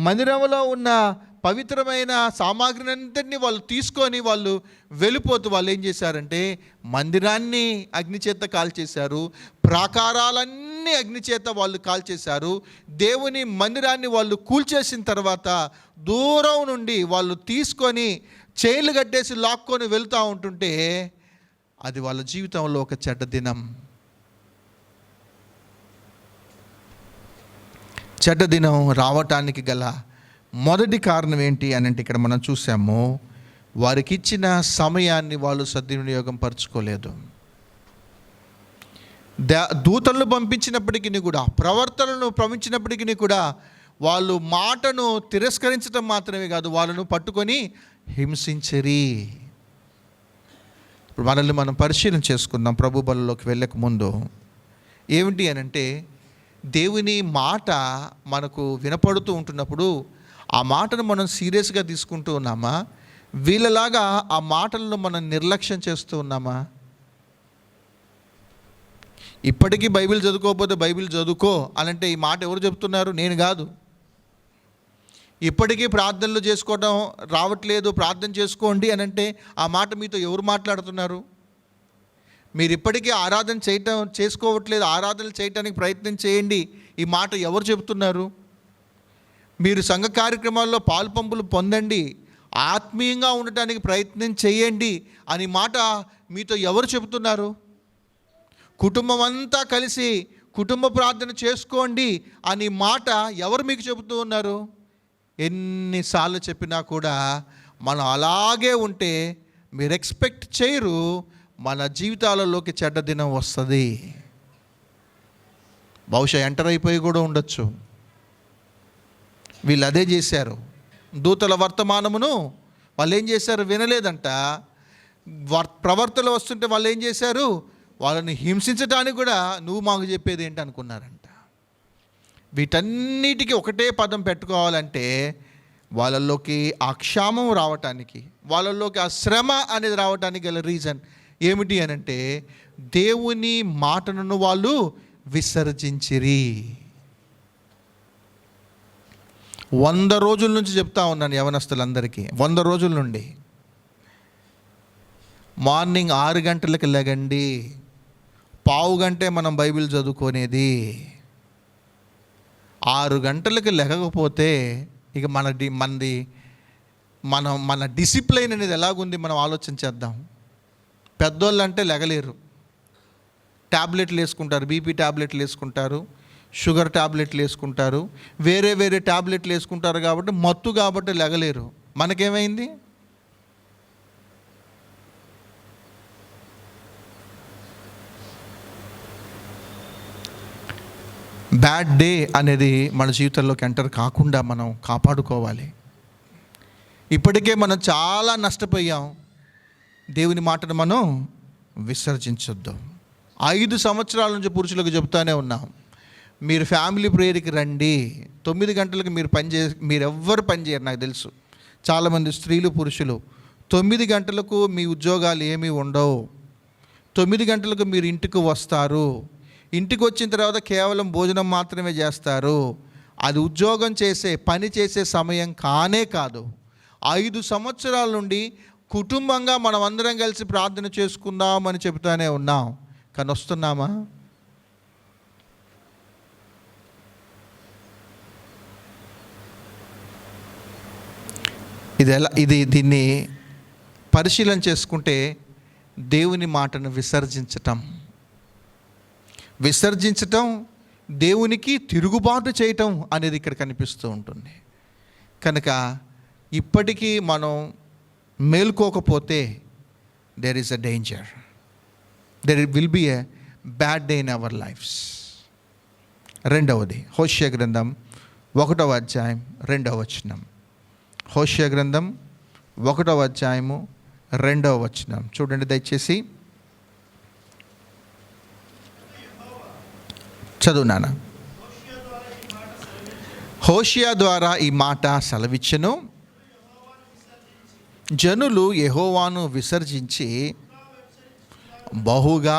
మందిరంలో ఉన్న పవిత్రమైన సామాగ్రిని అంతటినీ వాళ్ళు తీసుకొని వాళ్ళు వెళ్ళిపోతూ వాళ్ళు ఏం చేశారంటే మందిరాన్ని అగ్నిచేత కాల్చేశారు, ప్రాకారాలన్నీ అగ్నిచేత వాళ్ళు కాల్చేశారు. దేవుని మందిరాన్ని వాళ్ళు కూల్చేసిన తర్వాత దూరం నుండి వాళ్ళు తీసుకొని చైన్లు కట్టేసి లాక్కొని వెళ్తూ ఉంటుంటే అది వాళ్ళ జీవితంలో ఒక చెడ్డ దినం. చెడ్డ దినం రావటానికి గల మొదటి కారణం ఏంటి అని అంటే ఇక్కడ మనం చూసాము, వారికి ఇచ్చిన సమయాన్ని వాళ్ళు సద్వినియోగం పరచుకోలేదు. దూతలను పంపించినప్పటికీ కూడా, ప్రవర్తనను పంపించినప్పటికీ కూడా వాళ్ళు మాటను తిరస్కరించడం మాత్రమే కాదు, వాళ్ళను పట్టుకొని హింసించరి. ఇప్పుడు మనల్ని మనం పరిశీలన చేసుకుందాం. ప్రభు బలిలోకి వెళ్ళక ముందు ఏమిటి అని అంటే, దేవుని మాట మనకు వినపడుతూ ఉంటున్నప్పుడు ఆ మాటను మనం సీరియస్గా తీసుకుంటూ ఉన్నామా, వీళ్ళలాగా ఆ మాటలను మనం నిర్లక్ష్యం చేస్తూ ఉన్నామా? ఇప్పటికీ బైబిల్ చదువుకోకపోతే బైబిల్ చదువుకో అనంటే ఈ మాట ఎవరు చెప్తున్నారు? నేను కాదు. ఇప్పటికీ ప్రార్థనలు చేసుకోవడం రావట్లేదు, ప్రార్థన చేసుకోండి అనంటే ఆ మాట మీతో ఎవరు మాట్లాడుతున్నారు? మీరు ఇప్పటికీ ఆరాధన చేసుకోవట్లేదు, ఆరాధనలు చేయటానికి ప్రయత్నం చేయండి, ఈ మాట ఎవరు చెబుతున్నారు? మీరు సంఘ కార్యక్రమాల్లో పాలుపంపులు పొందండి, ఆత్మీయంగా ఉండటానికి ప్రయత్నం చేయండి అని మాట మీతో ఎవరు చెబుతున్నారు? కుటుంబం అంతా కలిసి కుటుంబ ప్రార్థన చేసుకోండి అని మాట ఎవరు మీకు చెబుతూ ఉన్నారు? ఎన్నిసార్లు చెప్పినా కూడా మనం అలాగే ఉంటే మీరు ఎక్స్పెక్ట్ చేయరు మన జీవితాలలోకి చెడ్డ దినం వస్తుంది. బహుశా ఎంటర్ అయిపోయి కూడా ఉండొచ్చు. వీళ్ళు అదే చేశారు. దూతల వర్తమానమును వాళ్ళు ఏం చేశారు? వినలేదంట. ప్రవర్తనలు వస్తుంటే వాళ్ళు ఏం చేశారు? వాళ్ళని హింసించడానికి కూడా నువ్వు మాకు చెప్పేది ఏంటి అనుకున్నారంట. వీటన్నిటికీ ఒకటే పదం పెట్టుకోవాలంటే వాళ్ళల్లోకి ఆ క్షామం రావటానికి, వాళ్ళల్లోకి ఆ శ్రమ అనేది రావటానికి గల రీజన్ ఏమిటి అని అంటే దేవుని మాటను వాళ్ళు విసర్జించిరి. 100 రోజుల నుంచి చెప్తా ఉన్నాను యవనస్తులందరికీ, 100 రోజుల నుండి. మార్నింగ్ 6 గంటలకు లెగండి, పావు గంటే మనం బైబిల్ చదువుకునేది. 6 గంటలకు లెగకపోతే ఇక మన డిసిప్లైన్ అనేది ఎలాగుంది మనం ఆలోచన చేద్దాం. పెద్దోళ్ళు అంటే లెగలేరు, ట్యాబ్లెట్లు వేసుకుంటారు, బీపీ ట్యాబ్లెట్లు వేసుకుంటారు, షుగర్ ట్యాబ్లెట్లు వేసుకుంటారు, వేరే వేరే ట్యాబ్లెట్లు వేసుకుంటారు కాబట్టి మత్తు కాబట్టి లెగలేరు. మనకేమైంది? బ్యాడ్ డే అనేది మన జీవితంలోకి ఎంటర్ కాకుండా మనం కాపాడుకోవాలి. ఇప్పటికే మనం చాలా నష్టపోయాం. దేవుని మాటను మనం విసర్జించొద్దు. 5 సంవత్సరాల నుంచి పురుషులకు చెబుతానే ఉన్నాం, మీరు ఫ్యామిలీ ప్రేయర్కి రండి. 9 గంటలకు మీరు ఎవ్వరు పని చేయరు. నాకు తెలుసు చాలామంది స్త్రీలు పురుషులు 9 గంటలకు మీ ఉద్యోగాలు ఏమీ ఉండవు. 9 గంటలకు మీరు ఇంటికి వస్తారు. ఇంటికి వచ్చిన తర్వాత కేవలం భోజనం మాత్రమే చేస్తారు. అది ఉద్యోగం చేసే పని చేసే సమయం కానే కాదు. 5 సంవత్సరాల నుండి కుటుంబంగా మనం అందరం కలిసి ప్రార్థన చేసుకుందామని చెబుతానే ఉన్నాం, కానీ వస్తున్నామా? దీన్ని పరిశీలన చేసుకుంటే దేవుని మాటను విసర్జించటం దేవునికి తిరుగుబాటు చేయటం అనేది ఇక్కడ కనిపిస్తూ ఉంటుంది. కనుక ఇప్పటికీ మనం మేల్కోకపోతే there is a danger, there will be a bad day in our lives. రెండవది హోషేయ గ్రంథం 1వ అధ్యాయం 2వ వచనం. హోషేయ గ్రంథం 1వ అధ్యాయము 2వ వచనం చూడండి దయచేసి. చదువునానా. హోషేయ ద్వారా ఈ మాట సెలవిచ్చెను, జనులు యెహోవాను విసర్జించి బహుగా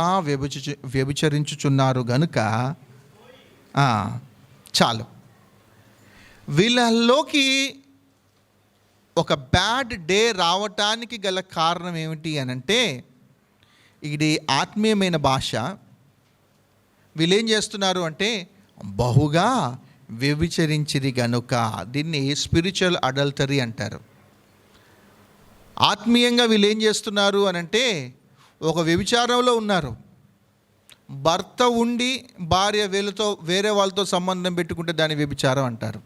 వ్యభిచరించుచున్నారు గనుక చాలు. వీళ్ళలోకి ఒక బ్యాడ్ డే రావటానికి గల కారణం ఏమిటి అనంటే, ఇది ఆత్మీయమైన భాష. వీళ్ళు ఏం చేస్తున్నారు అంటే బహుగా వ్యభిచరించిరి గనుక. దీన్ని స్పిరిచువల్ అడల్టరీ అంటారు. ఆత్మీయంగా వీళ్ళు ఏం చేస్తున్నారు అనంటే ఒక వ్యభిచారంలో ఉన్నారు. భర్త ఉండి భార్య వేరే వాళ్ళతో సంబంధం పెట్టుకుంటే దాన్ని వ్యభిచారం అంటారు.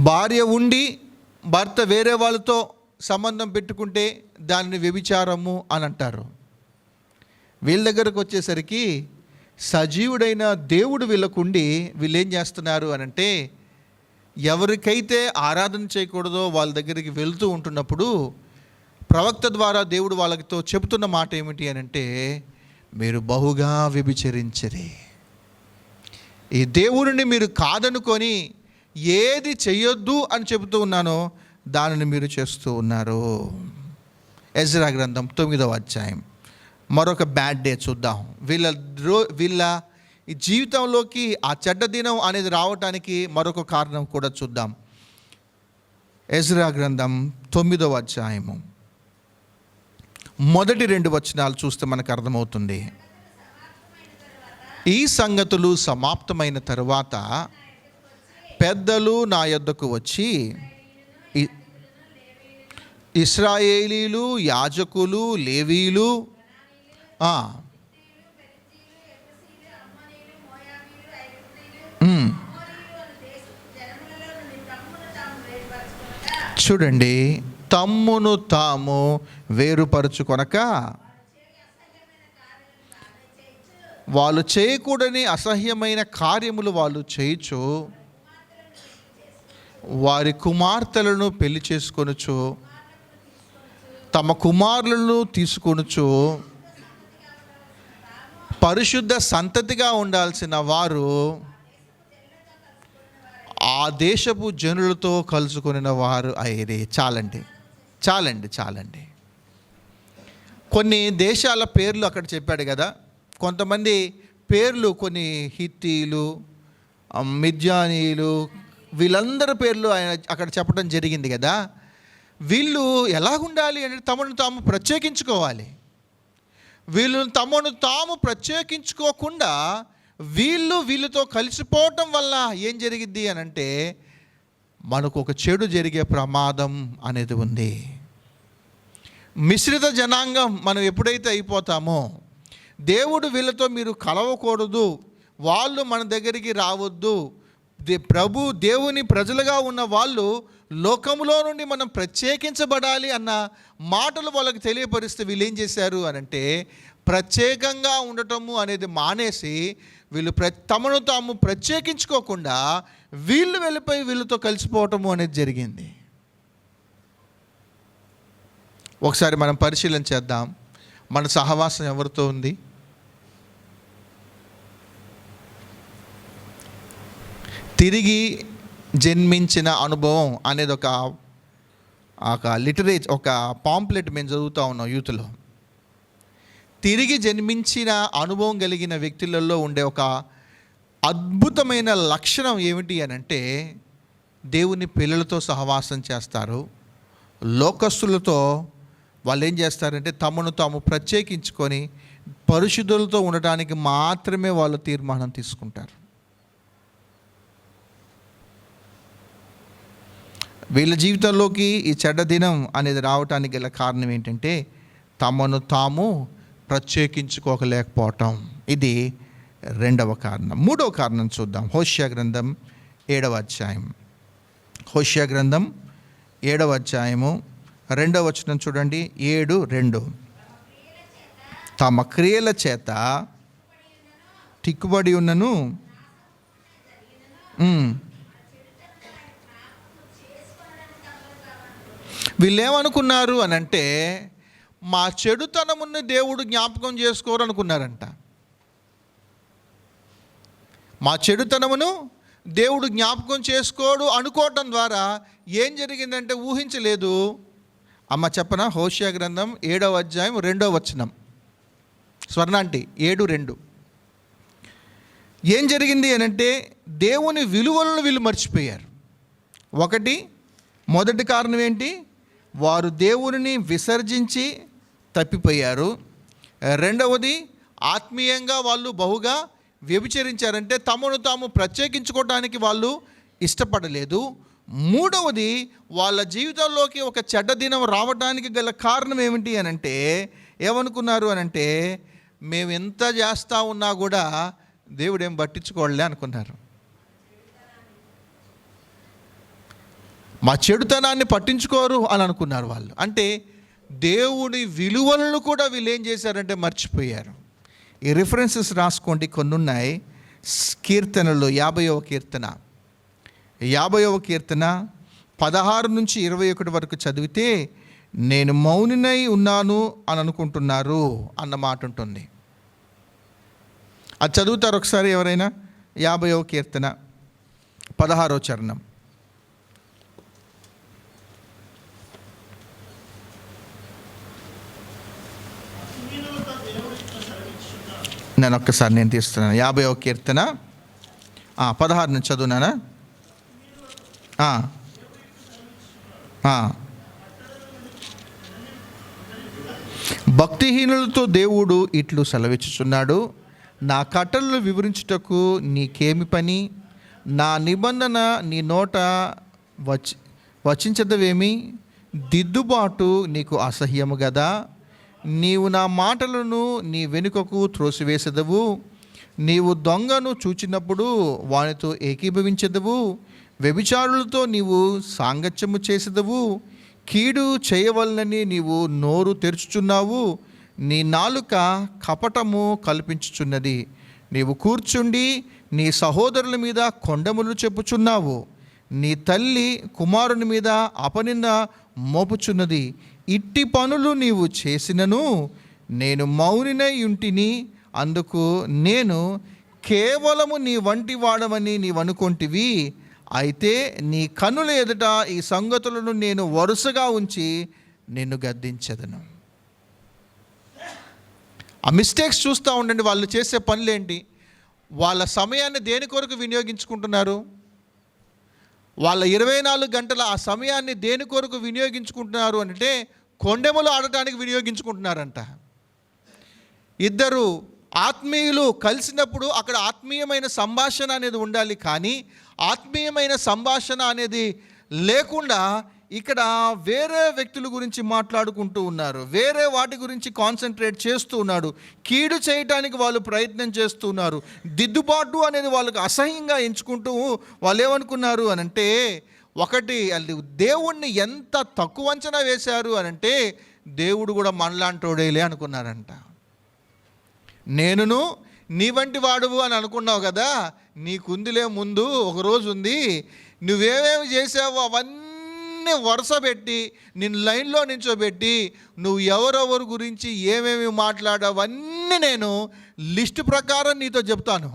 భార్య ఉండి భర్త వేరే వాళ్ళతో సంబంధం పెట్టుకుంటే దానిని వ్యభిచారము అని అంటారు. వీళ్ళ దగ్గరకు వచ్చేసరికి సజీవుడైన దేవుడు వీళ్ళకుండి వీళ్ళు ఏం చేస్తున్నారు అనంటే, ఎవరికైతే ఆరాధన చేయకూడదో వాళ్ళ దగ్గరికి వెళ్తూ ఉంటున్నప్పుడు ప్రవక్త ద్వారా దేవుడు వాళ్ళతో చెబుతున్న మాట ఏమిటి అనంటే, మీరు బహుగా వ్యభిచరించరి. ఈ దేవుడిని మీరు కాదనుకొని ఏది చెయ్యొద్దు అని చెబుతూ ఉన్నానో దానిని మీరు చేస్తూ ఉన్నారు. ఎజ్రా గ్రంథం 9వ అధ్యాయం. మరొక బ్యాడ్ డే చూద్దాం. వీళ్ళ ఈ జీవితంలోకి ఆ చెడ్డ దినం అనేది రావటానికి మరొక కారణం కూడా చూద్దాం. ఎజ్రా గ్రంథం 9వ అధ్యాయము మొదటి 2 వచనాలు చూస్తే మనకు అర్థమవుతుంది. ఈ సంగతులు సమాప్తమైన తరువాత పెద్దలు నా యొద్దకు వచ్చి, ఇశ్రాయేలీలు, యాజకులు, లేవీలు, చూడండి, తమ్మును తాము వేరుపరుచుకొనక వాళ్ళు చేయకూడని అసహ్యమైన కార్యములు వాళ్ళు చేయుచు వారి కుమార్తెలను పెళ్లి చేసుకొనుచు తమ కుమారులను తీసుకొనుచు పరిశుద్ధ సంతతిగా ఉండాల్సిన వారు ఆ దేశపు జనులతో కలుసుకొనిన వారు అయ్యేది. చాలండి. కొన్ని దేశాల పేర్లు అక్కడ చెప్పాడు కదా. కొంతమంది పేర్లు, కొన్ని హిత్తీలు, మిద్యానీయులు, వీళ్ళందరి పేర్లు ఆయన అక్కడ చెప్పడం జరిగింది కదా. వీళ్ళు ఎలాగుండాలి అంటే తమను తాము ప్రత్యేకించుకోవాలి. వీళ్ళు తమను తాము ప్రత్యేకించుకోకుండా వీళ్ళతో కలిసిపోవటం వల్ల ఏం జరిగిద్ది అని అంటే మనకు ఒక చెడు జరిగే ప్రమాదం అనేది ఉంది. మిశ్రిత జనాంగం మనం ఎప్పుడైతే అయిపోతామో, దేవుడు వీళ్ళతో మీరు కలవకూడదు, వాళ్ళు మన దగ్గరికి రావద్దు, దేవుని ప్రజలుగా ఉన్న వాళ్ళు లోకములో నుండి మనం ప్రత్యేకించబడాలి అన్న మాటలు వాళ్ళకి తెలియపరిస్తే వీళ్ళు ఏం చేశారు అనంటే ప్రత్యేకంగా ఉండటము అనేది మానేసి వీళ్ళు తమను తాము ప్రత్యేకించుకోకుండా వీళ్ళు వెళ్ళిపోయి వీళ్ళతో కలిసిపోవటము అనేది జరిగింది. ఒకసారి మనం పరిశీలన చేద్దాం. మన సహవాసం ఎవరితో ఉంది? తిరిగి జన్మించిన అనుభవం అనేది ఒక లిటరేచర్, ఒక పాంప్లెట్ మేము చదువుతూ ఉన్నాం యూత్లో. తిరిగి జన్మించిన అనుభవం కలిగిన వ్యక్తులలో ఉండే ఒక అద్భుతమైన లక్షణం ఏమిటి అని అంటే, దేవుని పిల్లలతో సహవాసం చేస్తారు. లోకస్తులతో వాళ్ళు ఏం చేస్తారంటే తమను తాము ప్రత్యేకించుకొని పరిశుద్ధులతో ఉండటానికి మాత్రమే వాళ్ళు తీర్మానం తీసుకుంటారు. వీళ్ళ జీవితంలోకి ఈ చెడ్డ దినం అనేది రావటానికి గల కారణం ఏంటంటే తమను తాము ప్రత్యేకించుకోలేకపోవటం. ఇది రెండవ కారణం. మూడవ కారణం చూద్దాం. హోషేయ గ్రంథం 7వ అధ్యాయం. హోషేయ గ్రంథం 7వ అధ్యాయము 2వ వచనం చూడండి. 7:2. తమ క్రియల చేత తిక్కుబడి ఉన్నను వీళ్ళు ఏమనుకున్నారు అని అంటే, మా చెడుతనముని దేవుడు జ్ఞాపకం చేసుకోరు అనుకున్నారంట. మా చెడుతనమును దేవుడు జ్ఞాపకం చేసుకోడు అనుకోవటం ద్వారా ఏం జరిగిందంటే ఊహించలేదు. అమ్మ చెప్పనా? హోషేయ గ్రంథం 7వ అధ్యాయం 2వ వచనం, స్వర్ణాంటి 7:2. ఏం జరిగింది అని అంటే దేవుని విలువలను వీళ్ళు మర్చిపోయారు. మొదటి కారణం ఏంటి? వారు దేవుని విసర్జించి తప్పిపోయారు. రెండవది, ఆత్మీయంగా వాళ్ళు బహుగా వ్యభిచరించారంటే తమను తాము ప్రత్యేకించుకోవడానికి వాళ్ళు ఇష్టపడలేదు. మూడవది, వాళ్ళ జీవితంలోకి ఒక చెడ్డ దినం రావడానికి గల కారణం ఏమిటి అని అంటే, ఏమనుకున్నారు అని అంటే, మేము ఎంత చేస్తూ ఉన్నా కూడా దేవుడు ఏం పట్టించుకోలే అనుకున్నారు. మా చెడుతనాన్ని పట్టించుకోరు అని అనుకున్నారు వాళ్ళు. అంటే దేవుని విలువలను కూడా వీళ్ళు ఏం చేశారంటే మర్చిపోయారు. ఈ రిఫరెన్సెస్ రాసుకోండి, కొన్ని ఉన్నాయి. కీర్తనలు 50వ కీర్తన 16 నుంచి 21 వరకు చదివితే, నేను మౌనినై ఉన్నాను అని అనుకుంటున్నారు అన్న మాట ఉంటుంది. అది చదువుతారు ఒకసారి ఎవరైనా? 50వ కీర్తన 16వ చరణం. నేను తీస్తున్నాను. 50వ కీర్తన 16 నుంచి చదువునానా? భక్తిహీనులతో దేవుడు ఇట్లు సెలవిచ్చుచున్నాడు, నా కట్టలను వివరించుటకు నీకేమి పని? నా నిబంధన నీ నోట వచించదవేమి? దిద్దుబాటు నీకు అసహ్యము గదా? నీవు నా మాటలను నీ వెనుకకు త్రోసివేసెదవు. నీవు దొంగను చూచినప్పుడు వానితో ఏకీభవించెదవు. వ్యభిచారులతో నీవు సాంగత్యము చేసెదవు. కీడు చేయవలనని నీవు నోరు తెరుచుచున్నావు. నీ నాలుక కపటము కల్పించుచున్నది. నీవు కూర్చుండి నీ సహోదరుల మీద కొండములు చెప్పుచున్నావు. నీ తల్లి కుమారుని మీద అపనింద మోపుచున్నది. ఇట్టి పనులు నీవు చేసినను నేను మౌనినై ఉంటిని. అందుకు నేను కేవలము నీ వంటి వాడమని నీవనుకొంటివి. అయితే నీ కన్నుల ఎదుట ఈ సంగతులను నేను వరుసగా ఉంచి నిన్ను గద్దించెదను. ఆ మిస్టేక్స్ చూస్తూ ఉండండి. వాళ్ళు చేసే పనులేంటి? వాళ్ళ సమయాన్ని దేని కొరకు వినియోగించుకుంటున్నారు? వాళ్ళ 24 గంటల ఆ సమయాన్ని దేని కొరకు వినియోగించుకుంటున్నారు అంటే కొండెములు ఆడటానికి వినియోగించుకుంటున్నారంట. ఇద్దరు ఆత్మీయులు కలిసినప్పుడు అక్కడ ఆత్మీయమైన సంభాషణ అనేది ఉండాలి. కానీ ఆత్మీయమైన సంభాషణ అనేది లేకుండా ఇక్కడ వేరే వ్యక్తుల గురించి మాట్లాడుకుంటూ ఉన్నారు. వేరే వాటి గురించి కాన్సన్ట్రేట్ చేస్తూ ఉన్నాడు. కీడు చేయటానికి వాళ్ళు ప్రయత్నం చేస్తున్నారు. దిద్దుబాటు అనేది వాళ్ళకి అసహ్యంగా ఎంచుకుంటూ వాళ్ళు ఏమనుకున్నారు అనంటే, ఒకటి, దేవుణ్ణి ఎంత తక్కువ అంచనా వేశారు అనంటే దేవుడు కూడా మనలాంటోడేలే అనుకున్నారంట. నేనును నీ వంటి వాడువు అని అనుకున్నావు కదా, నీకుందిలే ముందు ఒక రోజు ఉంది. నువ్వేమేమి చేసావో అవన్నీ వరుస పెట్టి నిన్ను లైన్లో నించోబెట్టి నువ్వు ఎవరెవరి గురించి ఏమేమి మాట్లాడావన్నీ నేను లిస్టు ప్రకారం నీతో చెప్తాను.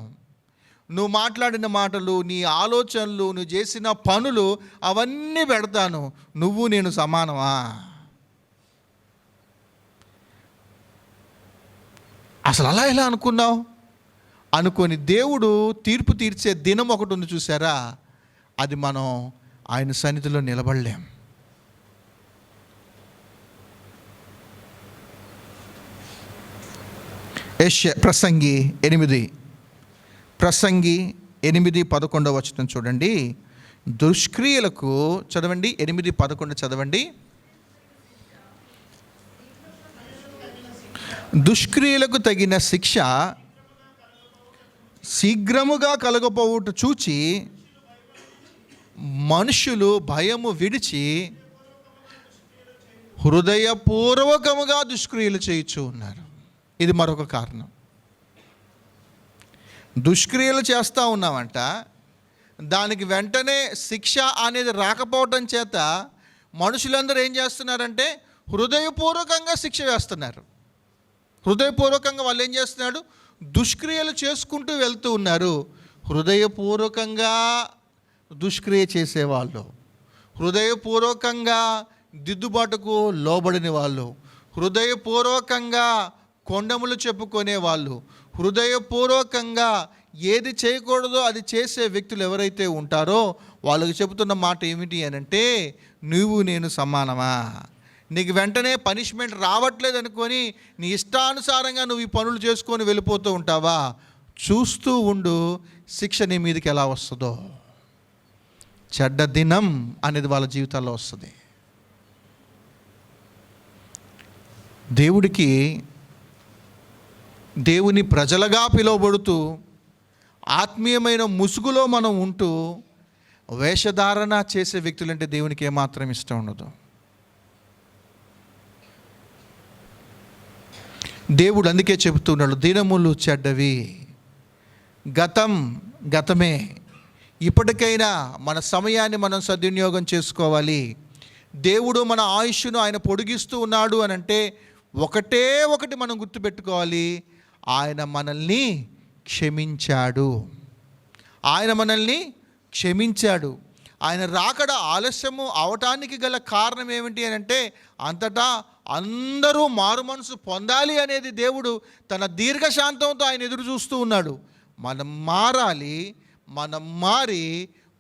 నువ్వు మాట్లాడిన మాటలు, నీ ఆలోచనలు, నువ్వు చేసిన పనులు అవన్నీ పెడతాను. నువ్వు నేను సమానమా? అసలు అలా ఎలా అనుకున్నావు అనుకొని దేవుడు తీర్పు తీర్చే దినం ఒకటి ఉంది చూసారా, అది మనం ఆయన సన్నిధిలో నిలబడలేం. ప్రసంగి 8:11 చూడండి. దుష్క్రియలకు చదవండి, 8:11 చదవండి. దుష్క్రియలకు తగిన శిక్ష శీఘ్రముగా కలగపోవుట చూచి మనుషులు భయము విడిచి హృదయపూర్వకముగా దుష్క్రియలు చేయుచూ ఉన్నారు. ఇది మరొక కారణం. దుష్క్రియలు చేస్తూ ఉన్నామంట, దానికి వెంటనే శిక్ష అనేది రాకపోవటం చేత మనుషులందరూ ఏం చేస్తున్నారంటే హృదయపూర్వకంగా శిక్ష వేస్తున్నారు. హృదయపూర్వకంగా వాళ్ళు ఏం చేస్తున్నాడు, దుష్క్రియలు చేసుకుంటూ వెళ్తూ ఉన్నారు. హృదయపూర్వకంగా దుష్క్రియ చేసేవాళ్ళు, హృదయపూర్వకంగా దిద్దుబాటుకు లోబడిన వాళ్ళు, హృదయపూర్వకంగా కొండములు చెప్పుకునే వాళ్ళు, హృదయపూర్వకంగా ఏది చేయకూడదో అది చేసే వ్యక్తులు ఎవరైతే ఉంటారో వాళ్ళకి చెబుతున్న మాట ఏమిటి అని అంటే, నువ్వు నేను సమానమా? నీకు వెంటనే పనిష్మెంట్ రావట్లేదు అనుకొని నీ ఇష్టానుసారంగా నువ్వు ఈ పనులు చేసుకొని వెళ్ళిపోతూ ఉంటావా? చూస్తూ ఉండు, శిక్ష నీ మీదకి ఎలా వస్తుందో. చెడ్డ దినం అనేది వాళ్ళ జీవితాల్లో వస్తుంది. దేవుని ప్రజలుగా పిలువబడుతూ ఆత్మీయమైన ముసుగులో మనం ఉంటూ వేషధారణ చేసే వ్యక్తులంటే దేవునికి ఏమాత్రం ఇష్టం ఉండదు. దేవుడు అందుకే చెబుతున్నాడు, దినములు చెడ్డవి, గతమే. ఇప్పటికైనా మన సమయాన్ని మనం సద్వినియోగం చేసుకోవాలి. దేవుడు మన ఆయుష్ను ఆయన పొడిగిస్తూ ఉన్నాడు అని అంటే ఒకటి మనం గుర్తుపెట్టుకోవాలి, ఆయన మనల్ని క్షమించాడు. ఆయన రాకడ ఆలస్యము అవటానికి గల కారణం ఏమిటి అని అంటే, అంతటా అందరూ మారు మనసు పొందాలి అనేది దేవుడు తన దీర్ఘశాంతంతో ఆయన ఎదురు చూస్తూ ఉన్నాడు. మనం మారాలి. మనం మారి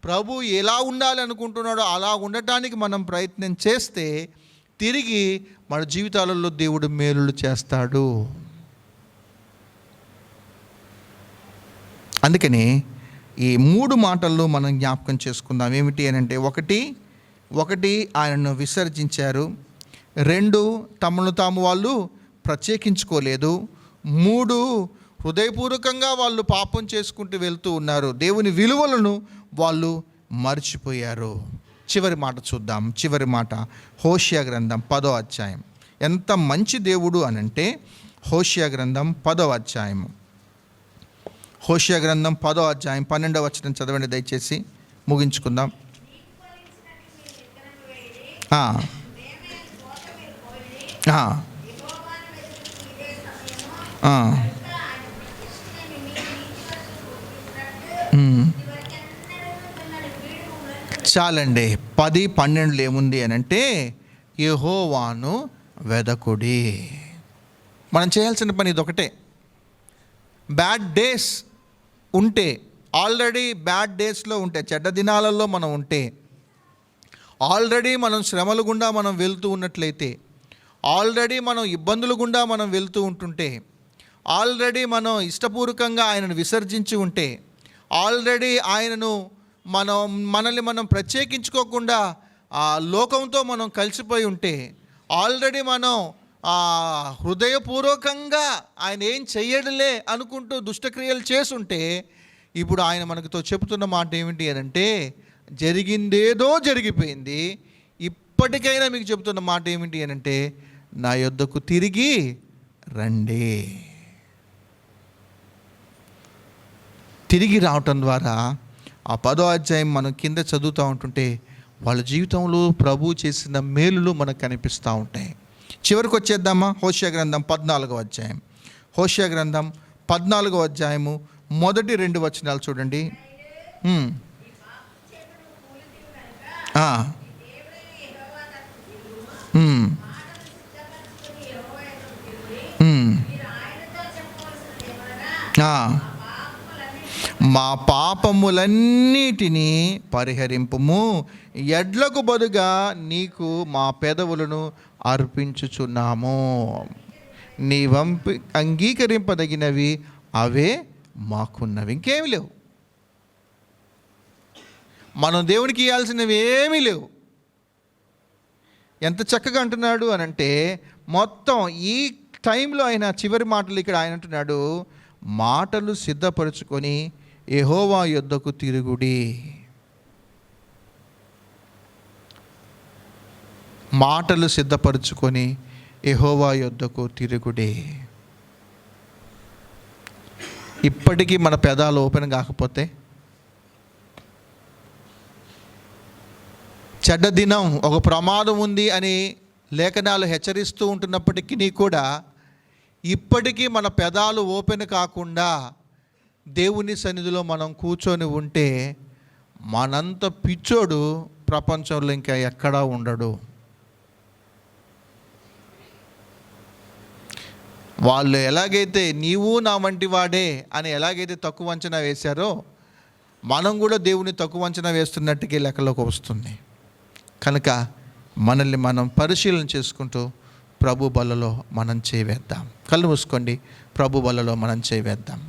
ప్రభు ఎలా ఉండాలి అనుకుంటున్నాడో అలా ఉండటానికి మనం ప్రయత్నం చేస్తే తిరిగి మన జీవితాలలో దేవుడు మేలులు చేస్తాడు. అందుకని ఈ 3 మాటల్లో మనం జ్ఞాపకం చేసుకుందాం. ఏమిటి అని అంటే, ఒకటి ఆయనను విసర్జించారు, 2 తమను తాము వాళ్ళు ప్రత్యేకించుకోలేదు, 3 హృదయపూర్వకంగా వాళ్ళు పాపం చేసుకుంటూ వెళ్తూ ఉన్నారు. దేవుని విలువలను వాళ్ళు మర్చిపోయారు. చివరి మాట చూద్దాం. చివరి మాట హోషియా గ్రంథం 10వ అధ్యాయం. ఎంత మంచి దేవుడు అనంటే, హోషియా గ్రంథం 10వ అధ్యాయము. హోషియా గ్రంథం 10వ అధ్యాయం 12వ వచనం చదవండి దయచేసి, ముగించుకుందాం. చాలండి. 10-12 ఏముంది అని అంటే, యెహోవాను వెదకుడి. మనం చేయాల్సిన పని ఇదొకటే. బ్యాడ్ డేస్ ఉంటే, ఆల్రెడీ బ్యాడ్ డేస్లో ఉంటే, చెడ్డ దినాలలో మనం ఉంటే, ఆల్రెడీ మనం శ్రమల గుండా మనం వెళ్తూ ఉన్నట్లయితే, ఆల్రెడీ మనం ఇబ్బందుల గుండా మనం వెళ్తూ ఉంటుంటే, ఆల్రెడీ మనం ఇష్టపూర్వకంగా ఆయనను విసర్జించి ఉంటే, ఆల్రెడీ ఆయనను మనల్ని మనం ప్రత్యేకించుకోకుండా ఆ లోకంతో మనం కలిసిపోయి ఉంటే, ఆల్రెడీ మనం హృదయపూర్వకంగా ఆయన ఏం చెయ్యడులే అనుకుంటూ దుష్టక్రియలు చేసుంటే, ఇప్పుడు ఆయన మనతో చెబుతున్న మాట ఏమిటి అని అంటే, జరిగిందేదో జరిగిపోయింది, ఇప్పటికైనా మీకు చెబుతున్న మాట ఏమిటి అని అంటే, నా యొద్దకు తిరిగి రండి. తిరిగి రావటం ద్వారా ఆ 10వ అధ్యాయం మనం కింద చదువుతూ ఉంటుంటే వాళ్ళ జీవితంలో ప్రభు చేసిన మేలులు మనకు కనిపిస్తూ ఉంటాయి. చివరికి వచ్చేద్దామా? హోషేయ గ్రంథం 14వ అధ్యాయం. హోషేయ గ్రంథం 14వ అధ్యాయము మొదటి 2 వచనాలు చూడండి. మా పాపములన్నిటినీ పరిహరింపుము, ఎడ్లకు బదుగా నీకు మా పెదవులను అర్పించుచున్నాము. నీ అంగీకరింపదగినవి అవే మాకున్నవి, ఇంకేమి లేవు. మనం దేవునికి ఇవ్వాల్సినవి ఏమీ లేవు. ఎంత చక్కగా అంటున్నాడు అనంటే, మొత్తం ఈ టైంలో ఆయన చివరి మాటలు ఇక్కడ ఆయన అంటున్నాడు, మాటలు సిద్ధపరచుకొని యెహోవా యొద్దకు తిరుగుడి. మాటలు సిద్ధపరచుకొని యెహోవా యొద్దకు తిరుగుడి. ఇప్పటికీ మన పెదాలు ఓపెన్ కాకపోతే, చెడ్డ దినం, ఒక ప్రమాదం ఉంది అని లేఖనాలు హెచ్చరిస్తూ ఉంటున్నప్పటికీ కూడా ఇప్పటికీ మన పెదాలు ఓపెన్ కాకుండా దేవుని సన్నిధిలో మనం కూర్చొని ఉంటే మనంత పిచ్చోడు ప్రపంచంలో ఇంకా ఎక్కడా ఉండడు. వాళ్ళు ఎలాగైతే నీవు నా వంటి వాడే అని ఎలాగైతే తక్కువ అంచనా వేశారో, మనం కూడా దేవుని తక్కువ అంచనా వేస్తున్నట్టుగా లెక్కలోకి వస్తుంది. కనుక మనల్ని మనం పరిశీలన చేసుకుంటూ ప్రభు బలలో మనం చేయవేద్దాం. కళ్ళు మూసుకోండి, ప్రభు బలలో మనం చేయవేద్దాం.